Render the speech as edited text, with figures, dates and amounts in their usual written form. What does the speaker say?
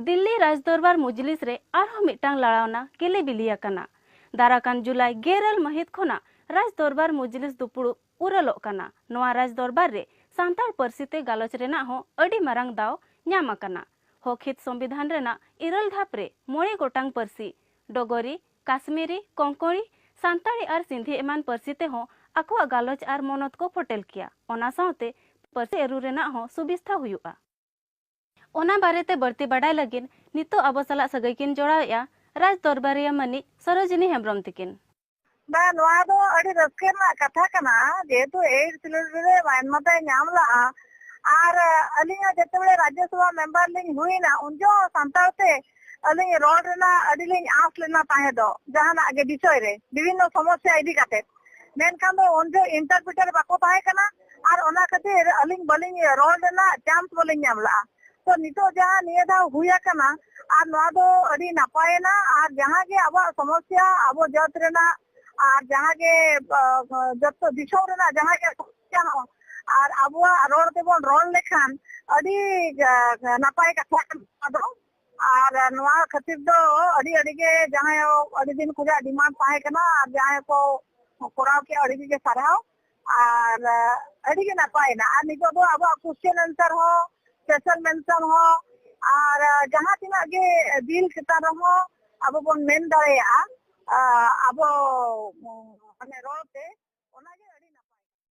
दिल्ली राजदरबार मुजलिस रे आरहो मिटांग लड़ावना केले बिलियाकना दाराकान जुलाई 11 महित खोना राजदरबार मुजलिस दुपुड़ उरलोग कना नोआ राजदरबार रे सांताल परसिते गालोच रेना हो अडी मारांग दाव न्यामाकना हकहित संविधान रेना इरल धापरे मोड़े गोटांग परसी डोगरी काश्मीरी कोंकणी सांताली और सिंधी एमान परसिते हो आकुआ गालोच और मनोत को फोटेल किया ओना साउते परसी एरू रेना हो सुबिस्था हुयुआ ओना बारेते बढ़ती बड़ाई लगिन नितो अबो सला सगै किन जोड़ाया राज दरबारिया मनी सरोजिनी हेम्ब्रम तिकिन कथा कना जेहेतु 8 सिलेंडर रे मानमता नामला और अलिंगा जतबे राज्यसभा मेंबर लिंग हुईना उनजो सांतालते अलिंग रोड रेना अडिलिंग आस लेना ताहे दो जहाना गे विषय रे विभिन्न समस्या इदी काते मेनखान दो उनजो इंटरप्रेटर बाको ताहे कना और ओना खातिर अलिंग बलिंग रोड रेना चांस बलिंग नामला तो नितो जहां निये दा हुया कना और नोआ दो अडी नापायना और जहां के अब समस्या अब जत रेना और जहां के जत दिशो रेना जहां के समस्या हो और अब रोड ते बोन रोड लेखान अडी नापाय कथा दो और नोआ खातिर दो अडी अडी के जहां अडी दिन कुजा डिमांड पाए कना और जहां को कोराव के अडी के साराव और अडी के नापायना और नितो दो अब क्वेश्चन आंसर हो स्पेशल मेंशन हो और जहां तिना के बिल किता रहो अब बोन मेन दाया अब माने रोते